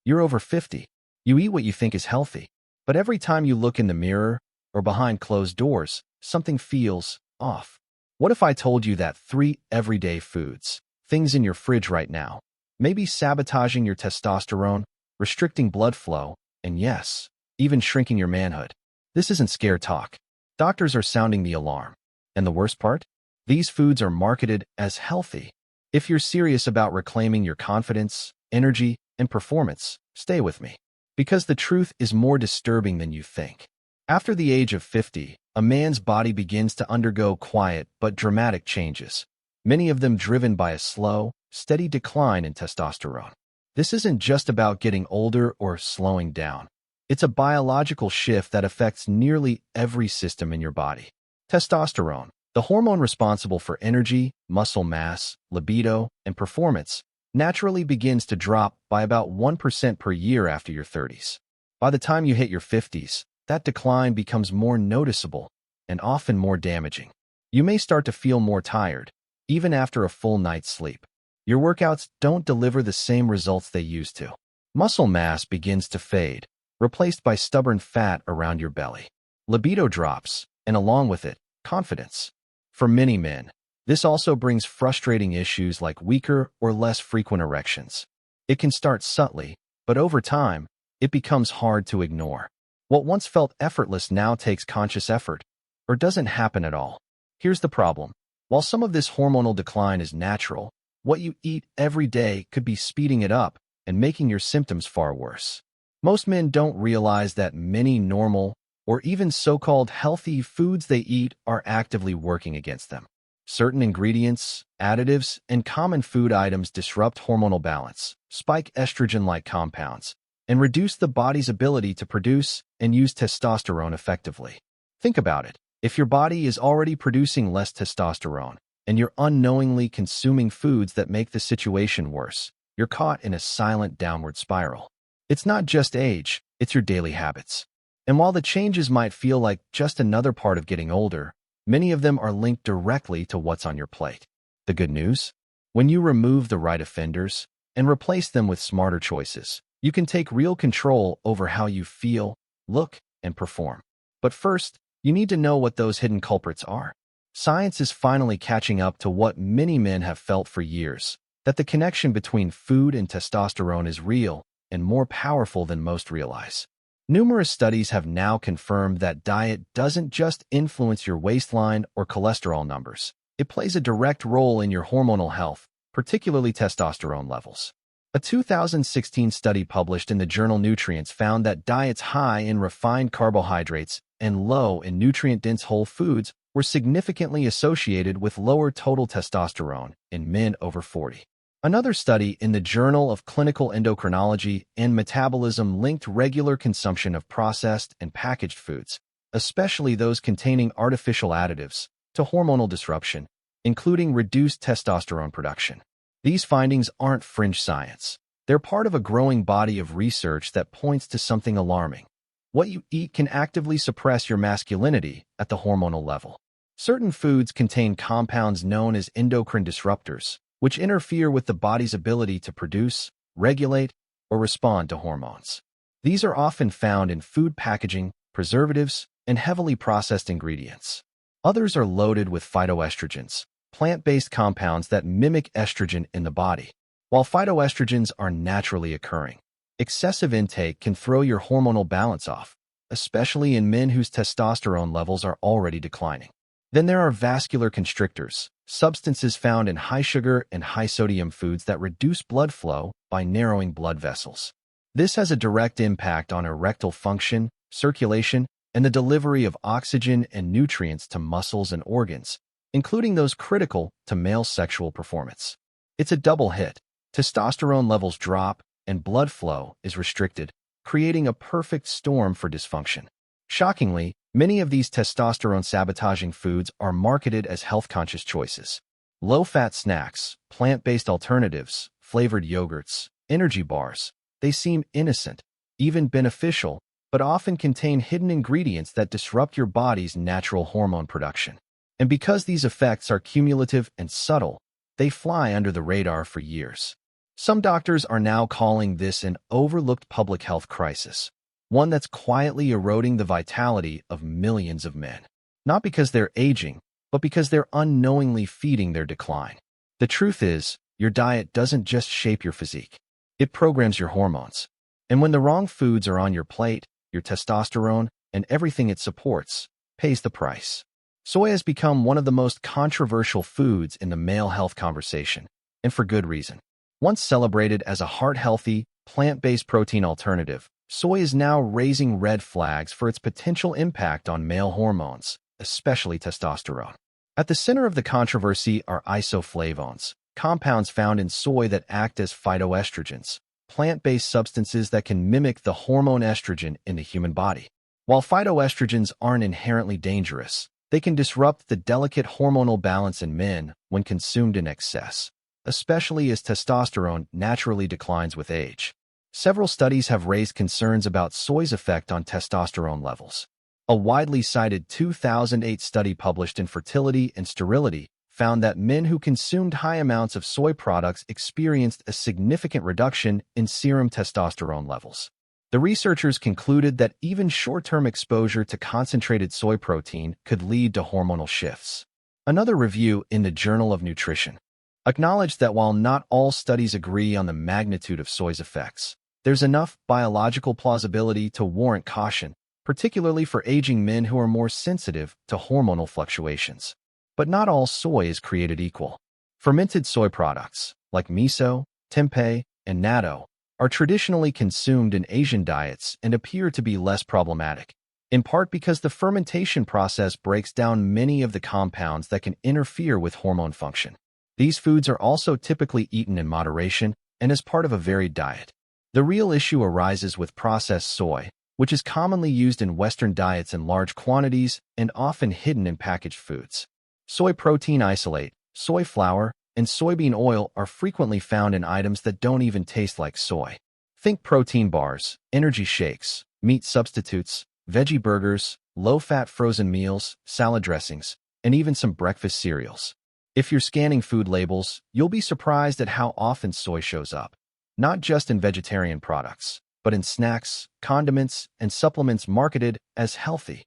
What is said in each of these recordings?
You're over 50. You eat what you think is healthy. But every time you look in the mirror or behind closed doors, something feels off. What if I told you that 3 everyday foods, things in your fridge right now, may be sabotaging your testosterone, restricting blood flow, and yes, even shrinking your manhood? This isn't scare talk. Doctors are sounding the alarm. And the worst part? These foods are marketed as healthy. If you're serious about reclaiming your confidence, energy, and performance, stay with me. Because the truth is more disturbing than you think. After the age of 50, a man's body begins to undergo quiet but dramatic changes, many of them driven by a slow, steady decline in testosterone. This isn't just about getting older or slowing down. It's a biological shift that affects nearly every system in your body. Testosterone, the hormone responsible for energy, muscle mass, libido, and performance, naturally begins to drop by about 1% per year after your 30s. By the time you hit your 50s, that decline becomes more noticeable and often more damaging. You may start to feel more tired, even after a full night's sleep. Your workouts don't deliver the same results they used to. Muscle mass begins to fade, replaced by stubborn fat around your belly. Libido drops, and along with it, confidence. For many men, this also brings frustrating issues like weaker or less frequent erections. It can start subtly, but over time, it becomes hard to ignore. What once felt effortless now takes conscious effort, or doesn't happen at all. Here's the problem. While some of this hormonal decline is natural, what you eat every day could be speeding it up and making your symptoms far worse. Most men don't realize that many normal, or even so-called healthy foods they eat are actively working against them. Certain ingredients, additives, and common food items disrupt hormonal balance, spike estrogen-like compounds, and reduce the body's ability to produce and use testosterone effectively. Think about it. If your body is already producing less testosterone, and you're unknowingly consuming foods that make the situation worse, you're caught in a silent downward spiral. It's not just age, it's your daily habits. And while the changes might feel like just another part of getting older, many of them are linked directly to what's on your plate. The good news? When you remove the right offenders and replace them with smarter choices, you can take real control over how you feel, look, and perform. But first, you need to know what those hidden culprits are. Science is finally catching up to what many men have felt for years, that the connection between food and testosterone is real and more powerful than most realize. Numerous studies have now confirmed that diet doesn't just influence your waistline or cholesterol numbers. It plays a direct role in your hormonal health, particularly testosterone levels. A 2016 study published in the journal Nutrients found that diets high in refined carbohydrates and low in nutrient-dense whole foods were significantly associated with lower total testosterone in men over 40. Another study in the Journal of Clinical Endocrinology and Metabolism linked regular consumption of processed and packaged foods, especially those containing artificial additives, to hormonal disruption, including reduced testosterone production. These findings aren't fringe science. They're part of a growing body of research that points to something alarming. What you eat can actively suppress your masculinity at the hormonal level. Certain foods contain compounds known as endocrine disruptors, which interfere with the body's ability to produce, regulate, or respond to hormones. These are often found in food packaging, preservatives, and heavily processed ingredients. Others are loaded with phytoestrogens, plant-based compounds that mimic estrogen in the body. While phytoestrogens are naturally occurring, excessive intake can throw your hormonal balance off, especially in men whose testosterone levels are already declining. Then there are vascular constrictors, substances found in high-sugar and high-sodium foods that reduce blood flow by narrowing blood vessels. This has a direct impact on erectile function, circulation, and the delivery of oxygen and nutrients to muscles and organs, including those critical to male sexual performance. It's a double hit. Testosterone levels drop, and blood flow is restricted, creating a perfect storm for dysfunction. Shockingly, many of these testosterone-sabotaging foods are marketed as health-conscious choices. Low-fat snacks, plant-based alternatives, flavored yogurts, energy bars, they seem innocent, even beneficial, but often contain hidden ingredients that disrupt your body's natural hormone production. And because these effects are cumulative and subtle, they fly under the radar for years. Some doctors are now calling this an overlooked public health crisis, one that's quietly eroding the vitality of millions of men. Not because they're aging, but because they're unknowingly feeding their decline. The truth is, your diet doesn't just shape your physique. It programs your hormones. And when the wrong foods are on your plate, your testosterone and everything it supports pays the price. Soy has become one of the most controversial foods in the male health conversation, and for good reason. Once celebrated as a heart-healthy, plant-based protein alternative, soy is now raising red flags for its potential impact on male hormones, especially testosterone. At the center of the controversy are isoflavones, compounds found in soy that act as phytoestrogens, plant-based substances that can mimic the hormone estrogen in the human body. While phytoestrogens aren't inherently dangerous, they can disrupt the delicate hormonal balance in men when consumed in excess, especially as testosterone naturally declines with age. Several studies have raised concerns about soy's effect on testosterone levels. A widely cited 2008 study published in Fertility and Sterility found that men who consumed high amounts of soy products experienced a significant reduction in serum testosterone levels. The researchers concluded that even short-term exposure to concentrated soy protein could lead to hormonal shifts. Another review in the Journal of Nutrition acknowledged that while not all studies agree on the magnitude of soy's effects, there's enough biological plausibility to warrant caution, particularly for aging men who are more sensitive to hormonal fluctuations. But not all soy is created equal. Fermented soy products, like miso, tempeh, and natto, are traditionally consumed in Asian diets and appear to be less problematic, in part because the fermentation process breaks down many of the compounds that can interfere with hormone function. These foods are also typically eaten in moderation and as part of a varied diet. The real issue arises with processed soy, which is commonly used in Western diets in large quantities and often hidden in packaged foods. Soy protein isolate, soy flour, and soybean oil are frequently found in items that don't even taste like soy. Think protein bars, energy shakes, meat substitutes, veggie burgers, low-fat frozen meals, salad dressings, and even some breakfast cereals. If you're scanning food labels, you'll be surprised at how often soy shows up, not just in vegetarian products, but in snacks, condiments, and supplements marketed as healthy.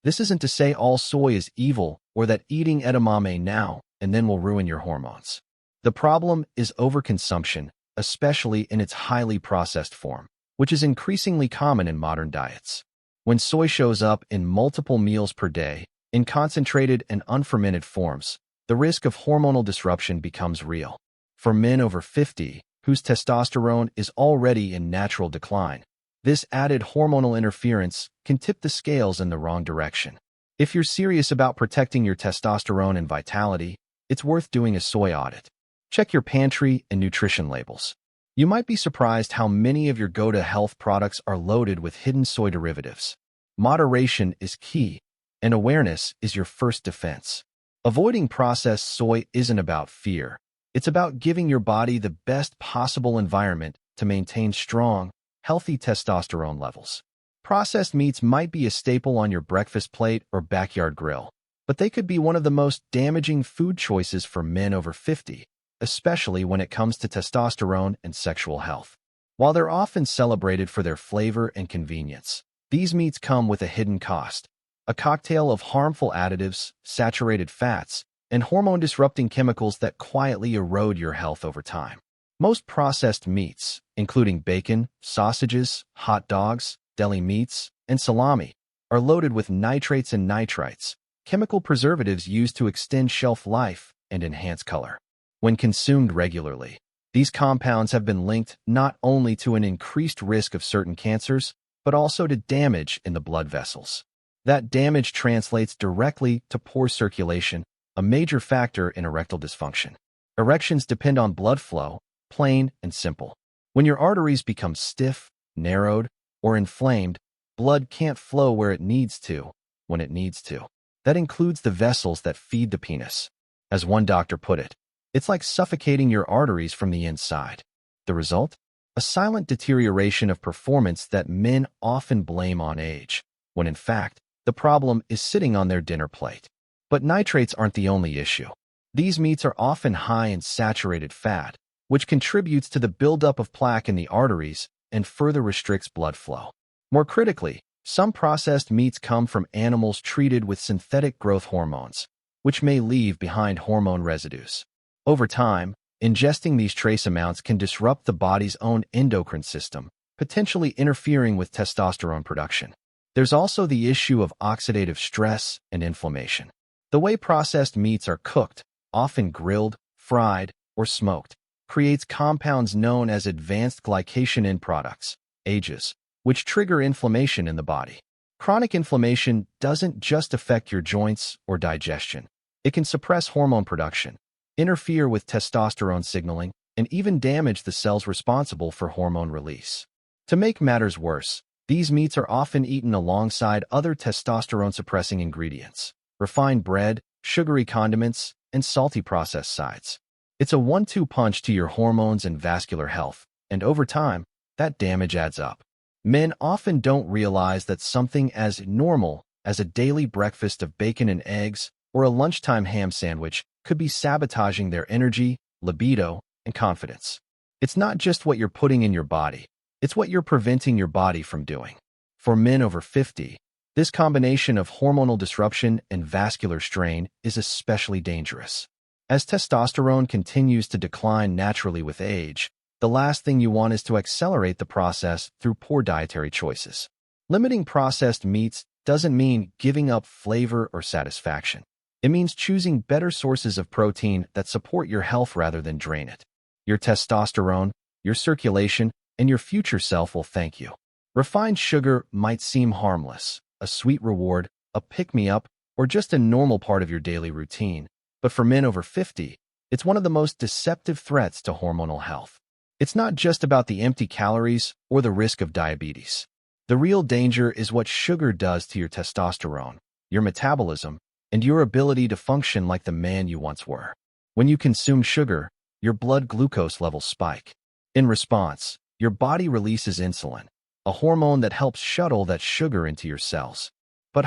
This isn't to say all soy is evil or that eating edamame now and then will ruin your hormones. The problem is overconsumption, especially in its highly processed form, which is increasingly common in modern diets. When soy shows up in multiple meals per day, in concentrated and unfermented forms, the risk of hormonal disruption becomes real. For men over 50, whose testosterone is already in natural decline, this added hormonal interference can tip the scales in the wrong direction. If you're serious about protecting your testosterone and vitality, it's worth doing a soy audit. Check your pantry and nutrition labels. You might be surprised how many of your go-to health products are loaded with hidden soy derivatives. Moderation is key, and awareness is your first defense. Avoiding processed soy isn't about fear. It's about giving your body the best possible environment to maintain strong, healthy testosterone levels. Processed meats might be a staple on your breakfast plate or backyard grill, but they could be one of the most damaging food choices for men over 50, especially when it comes to testosterone and sexual health. While they're often celebrated for their flavor and convenience, these meats come with a hidden cost, a cocktail of harmful additives, saturated fats, and hormone-disrupting chemicals that quietly erode your health over time. Most processed meats, including bacon, sausages, hot dogs, deli meats, and salami, are loaded with nitrates and nitrites, chemical preservatives used to extend shelf life and enhance color. When consumed regularly, these compounds have been linked not only to an increased risk of certain cancers, but also to damage in the blood vessels. That damage translates directly to poor circulation, a major factor in erectile dysfunction. Erections depend on blood flow, plain and simple. When your arteries become stiff, narrowed, or inflamed, blood can't flow where it needs to, when it needs to. That includes the vessels that feed the penis. As one doctor put it, it's like suffocating your arteries from the inside. The result? A silent deterioration of performance that men often blame on age, when in fact, the problem is sitting on their dinner plate. But nitrates aren't the only issue. These meats are often high in saturated fat, which contributes to the buildup of plaque in the arteries and further restricts blood flow. More critically, some processed meats come from animals treated with synthetic growth hormones, which may leave behind hormone residues. Over time, ingesting these trace amounts can disrupt the body's own endocrine system, potentially interfering with testosterone production. There's also the issue of oxidative stress and inflammation. The way processed meats are cooked, often grilled, fried, or smoked, creates compounds known as advanced glycation end products, AGEs, which trigger inflammation in the body. Chronic inflammation doesn't just affect your joints or digestion. It can suppress hormone production, interfere with testosterone signaling, and even damage the cells responsible for hormone release. To make matters worse, these meats are often eaten alongside other testosterone-suppressing ingredients, refined bread, sugary condiments, and salty processed sides. It's a 1-2 punch to your hormones and vascular health, and over time, that damage adds up. Men often don't realize that something as normal as a daily breakfast of bacon and eggs or a lunchtime ham sandwich could be sabotaging their energy, libido, and confidence. It's not just what you're putting in your body, it's what you're preventing your body from doing. For men over 50, this combination of hormonal disruption and vascular strain is especially dangerous. As testosterone continues to decline naturally with age, the last thing you want is to accelerate the process through poor dietary choices. Limiting processed meats doesn't mean giving up flavor or satisfaction. It means choosing better sources of protein that support your health rather than drain it. Your testosterone, your circulation, and your future self will thank you. Refined sugar might seem harmless, a sweet reward, a pick-me-up, or just a normal part of your daily routine. But for men over 50, it's one of the most deceptive threats to hormonal health. It's not just about the empty calories or the risk of diabetes. The real danger is what sugar does to your testosterone, your metabolism, and your ability to function like the man you once were. When you consume sugar, your blood glucose levels spike. In response, your body releases insulin, a hormone that helps shuttle that sugar into your cells. But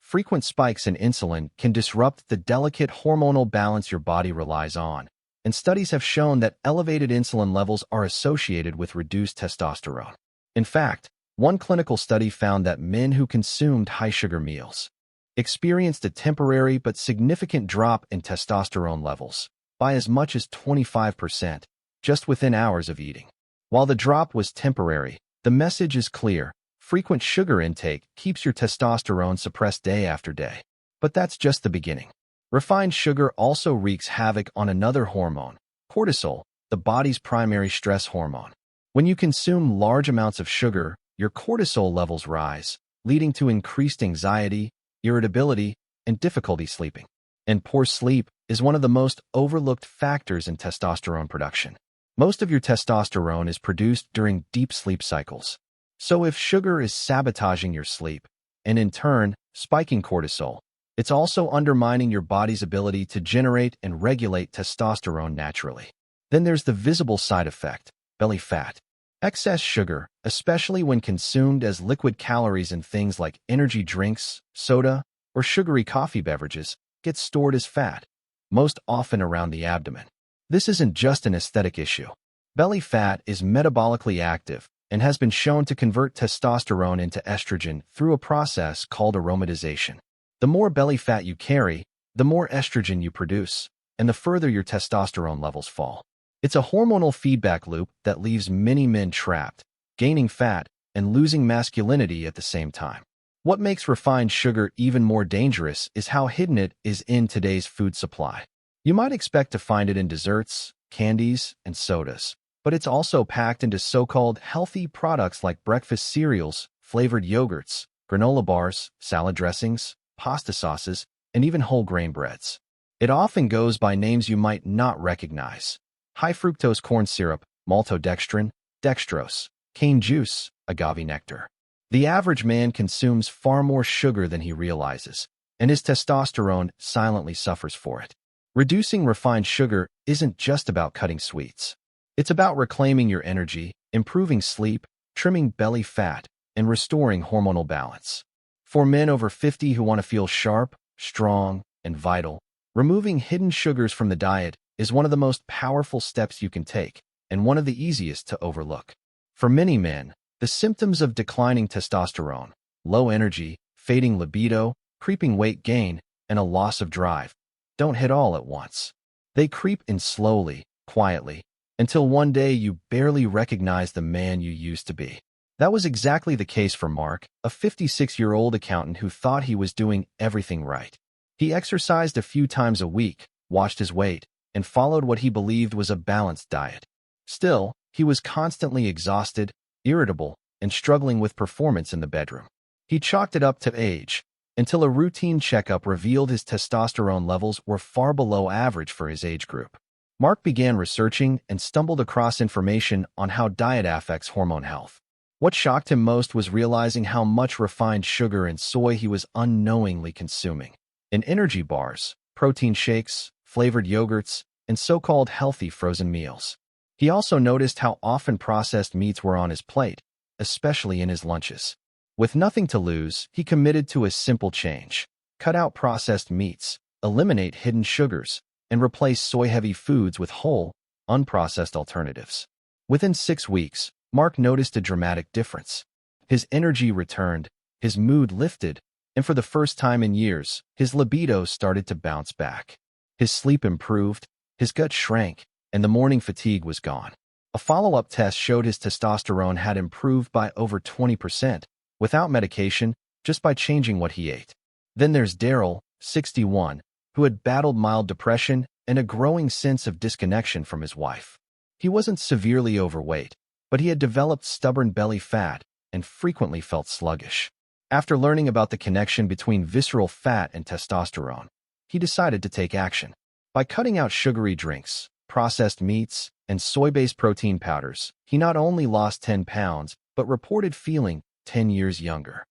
frequent spikes in insulin can disrupt the delicate hormonal balance your body relies on, and studies have shown that elevated insulin levels are associated with reduced testosterone. In fact, one clinical study found that men who consumed high-sugar meals experienced a temporary but significant drop in testosterone levels by as much as 25% just within hours of eating. While the drop was temporary, the message is clear. Frequent sugar intake keeps your testosterone suppressed day after day. But that's just the beginning. Refined sugar also wreaks havoc on another hormone, cortisol, the body's primary stress hormone. When you consume large amounts of sugar, your cortisol levels rise, leading to increased anxiety, irritability, and difficulty sleeping. And poor sleep is one of the most overlooked factors in testosterone production. Most of your testosterone is produced during deep sleep cycles. So if sugar is sabotaging your sleep, and in turn, spiking cortisol, it's also undermining your body's ability to generate and regulate testosterone naturally. Then there's the visible side effect, belly fat. Excess sugar, especially when consumed as liquid calories in things like energy drinks, soda, or sugary coffee beverages, gets stored as fat, most often around the abdomen. This isn't just an aesthetic issue. Belly fat is metabolically active and has been shown to convert testosterone into estrogen through a process called aromatization. The more belly fat you carry, the more estrogen you produce, and the further your testosterone levels fall. It's a hormonal feedback loop that leaves many men trapped, gaining fat and losing masculinity at the same time. What makes refined sugar even more dangerous is how hidden it is in today's food supply. You might expect to find it in desserts, candies, and sodas, but it's also packed into so-called healthy products like breakfast cereals, flavored yogurts, granola bars, salad dressings, pasta sauces, and even whole grain breads. It often goes by names you might not recognize: high-fructose corn syrup, maltodextrin, dextrose, cane juice, agave nectar. The average man consumes far more sugar than he realizes, and his testosterone silently suffers for it. Reducing refined sugar isn't just about cutting sweets. It's about reclaiming your energy, improving sleep, trimming belly fat, and restoring hormonal balance. For men over 50 who want to feel sharp, strong, and vital, removing hidden sugars from the diet is one of the most powerful steps you can take, and one of the easiest to overlook. For many men, the symptoms of declining testosterone, low energy, fading libido, creeping weight gain, and a loss of drive don't hit all at once. They creep in slowly, quietly, until one day you barely recognize the man you used to be. That was exactly the case for Mark, a 56-year-old accountant who thought he was doing everything right. He exercised a few times a week, watched his weight, and followed what he believed was a balanced diet. Still, he was constantly exhausted, irritable, and struggling with performance in the bedroom. He chalked it up to age, until a routine checkup revealed his testosterone levels were far below average for his age group. Mark began researching and stumbled across information on how diet affects hormone health. What shocked him most was realizing how much refined sugar and soy he was unknowingly consuming. In energy bars, protein shakes, flavored yogurts, and so-called healthy frozen meals. He also noticed how often processed meats were on his plate, especially in his lunches. With nothing to lose, he committed to a simple change: cut out processed meats, eliminate hidden sugars, and replace soy-heavy foods with whole, unprocessed alternatives. Within 6 weeks, Mark noticed a dramatic difference. His energy returned, his mood lifted, and for the first time in years, his libido started to bounce back. His sleep improved, his gut shrank, and the morning fatigue was gone. A follow-up test showed his testosterone had improved by over 20%, without medication, just by changing what he ate. Then there's Daryl, 61, who had battled mild depression and a growing sense of disconnection from his wife. He wasn't severely overweight, but he had developed stubborn belly fat and frequently felt sluggish. After learning about the connection between visceral fat and testosterone, he decided to take action. By cutting out sugary drinks, processed meats, and soy-based protein powders, he not only lost 10 pounds, but reported feeling 10 years younger.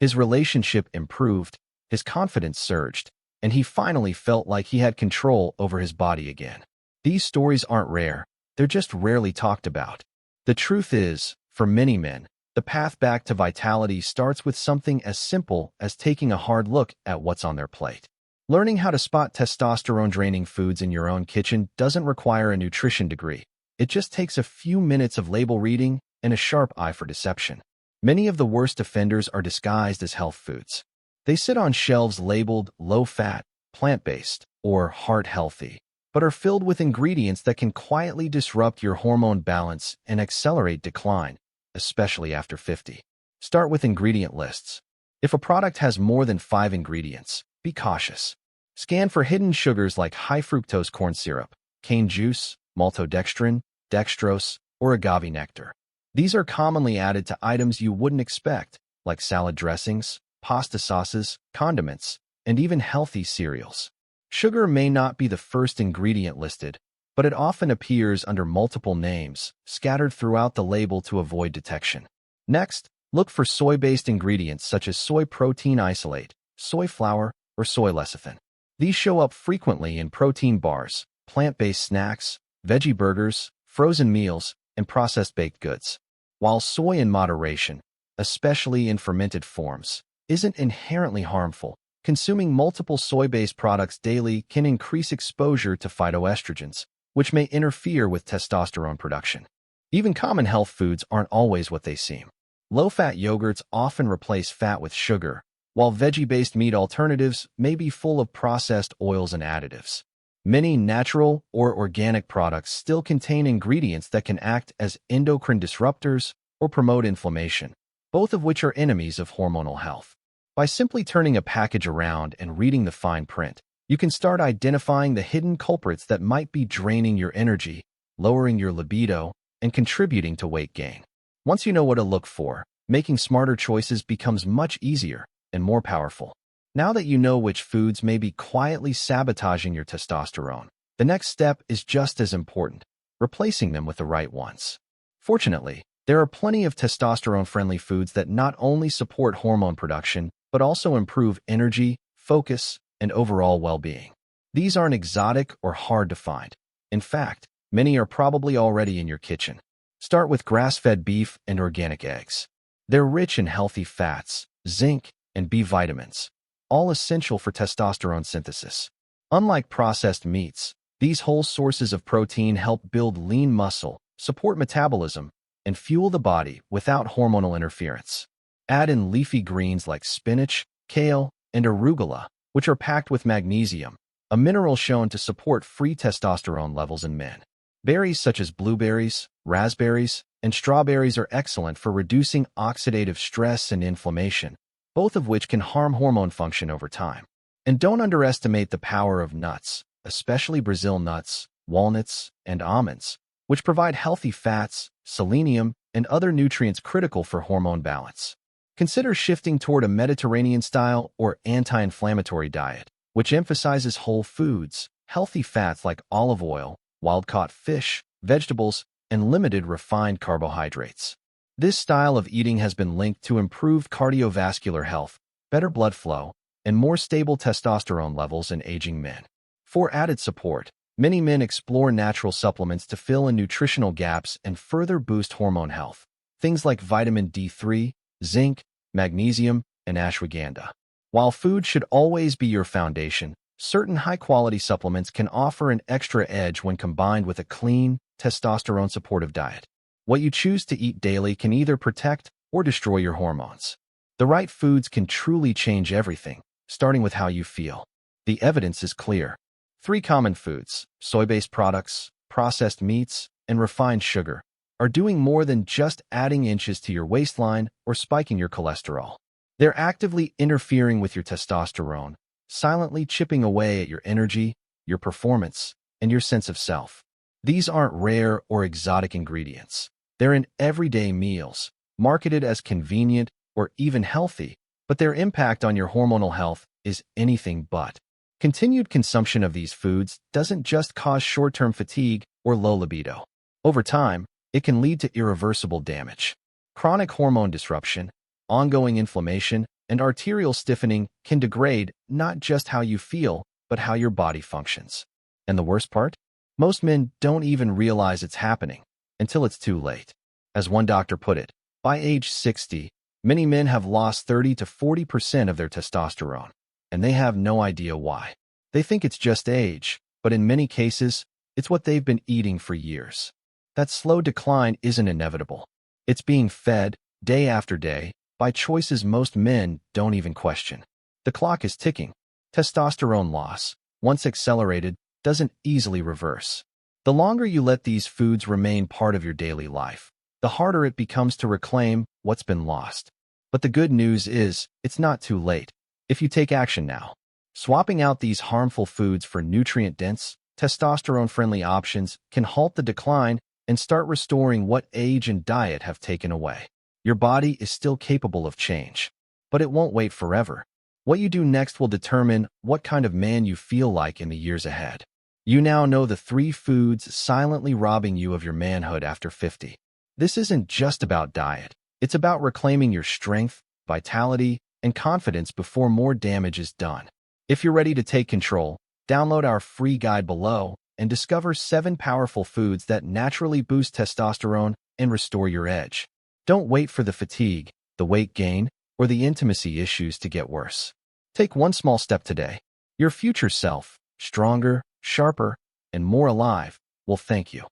His relationship improved, his confidence surged, and he finally felt like he had control over his body again. These stories aren't rare, they're just rarely talked about. The truth is, for many men, the path back to vitality starts with something as simple as taking a hard look at what's on their plate. Learning how to spot testosterone-draining foods in your own kitchen doesn't require a nutrition degree. It just takes a few minutes of label reading and a sharp eye for deception. Many of the worst offenders are disguised as health foods. They sit on shelves labeled low-fat, plant-based, or heart-healthy, but are filled with ingredients that can quietly disrupt your hormone balance and accelerate decline, especially after 50. Start with ingredient lists. If a product has more than 5 ingredients, be cautious. Scan for hidden sugars like high-fructose corn syrup, cane juice, maltodextrin, dextrose, or agave nectar. These are commonly added to items you wouldn't expect, like salad dressings, pasta sauces, condiments, and even healthy cereals. Sugar may not be the first ingredient listed, but it often appears under multiple names, scattered throughout the label to avoid detection. Next, look for soy-based ingredients such as soy protein isolate, soy flour, or soy lecithin. These show up frequently in protein bars, plant-based snacks, veggie burgers, frozen meals, and processed baked goods. While soy in moderation, especially in fermented forms, isn't inherently harmful, consuming multiple soy-based products daily can increase exposure to phytoestrogens, which may interfere with testosterone production. Even common health foods aren't always what they seem. Low-fat yogurts often replace fat with sugar, while veggie-based meat alternatives may be full of processed oils and additives. Many natural or organic products still contain ingredients that can act as endocrine disruptors or promote inflammation, both of which are enemies of hormonal health. By simply turning a package around and reading the fine print, you can start identifying the hidden culprits that might be draining your energy, lowering your libido, and contributing to weight gain. Once you know what to look for, making smarter choices becomes much easier and more powerful. Now that you know which foods may be quietly sabotaging your testosterone, the next step is just as important: replacing them with the right ones. Fortunately, there are plenty of testosterone-friendly foods that not only support hormone production, but also improve energy, focus, and overall well-being. These aren't exotic or hard to find. In fact, many are probably already in your kitchen. Start with grass-fed beef and organic eggs. They're rich in healthy fats, zinc, and B vitamins, all essential for testosterone synthesis. Unlike processed meats, These whole sources of protein help build lean muscle, support metabolism, and fuel the body without hormonal interference. Add in leafy greens like spinach, kale, and arugula, which are packed with magnesium, a mineral shown to support free testosterone levels in men. Berries such as blueberries, raspberries, and strawberries are excellent for reducing oxidative stress and inflammation, both of which can harm hormone function over time. And don't underestimate the power of nuts, especially Brazil nuts, walnuts, and almonds, which provide healthy fats, selenium, and other nutrients critical for hormone balance. Consider shifting toward a Mediterranean-style or anti-inflammatory diet, which emphasizes whole foods, healthy fats like olive oil, wild-caught fish, vegetables, and limited refined carbohydrates. This style of eating has been linked to improved cardiovascular health, better blood flow, and more stable testosterone levels in aging men. For added support, many men explore natural supplements to fill in nutritional gaps and further boost hormone health. Things like vitamin D3, zinc, magnesium, and ashwagandha. While food should always be your foundation, certain high-quality supplements can offer an extra edge when combined with a clean, testosterone-supportive diet. What you choose to eat daily can either protect or destroy your hormones. The right foods can truly change everything, starting with how you feel. The evidence is clear. 3 common foods, soy-based products, processed meats, and refined sugar, are doing more than just adding inches to your waistline or spiking your cholesterol. They're actively interfering with your testosterone, silently chipping away at your energy, your performance, and your sense of self. These aren't rare or exotic ingredients. They're in everyday meals, marketed as convenient or even healthy, but their impact on your hormonal health is anything but. Continued consumption of these foods doesn't just cause short-term fatigue or low libido. Over time, it can lead to irreversible damage. Chronic hormone disruption, ongoing inflammation, and arterial stiffening can degrade not just how you feel, but how your body functions. And the worst part? Most men don't even realize it's happening until it's too late. As one doctor put it, by age 60, many men have lost 30 to 40% of their testosterone, and they have no idea why. They think it's just age, but in many cases, it's what they've been eating for years. That slow decline isn't inevitable. It's being fed, day after day, by choices most men don't even question. The clock is ticking. Testosterone loss, once accelerated, doesn't easily reverse. The longer you let these foods remain part of your daily life, the harder it becomes to reclaim what's been lost. But the good news is, it's not too late if you take action now. Swapping out these harmful foods for nutrient-dense, testosterone-friendly options can halt the decline and start restoring what age and diet have taken away. Your body is still capable of change, but it won't wait forever. What you do next will determine what kind of man you feel like in the years ahead. You now know the 3 foods silently robbing you of your manhood after 50. This isn't just about diet. It's about reclaiming your strength, vitality, and confidence before more damage is done. If you're ready to take control, download our free guide below and discover 7 powerful foods that naturally boost testosterone and restore your edge. Don't wait for the fatigue, the weight gain, or the intimacy issues to get worse. Take one small step today. Your future self, stronger, sharper, and more alive, will thank you.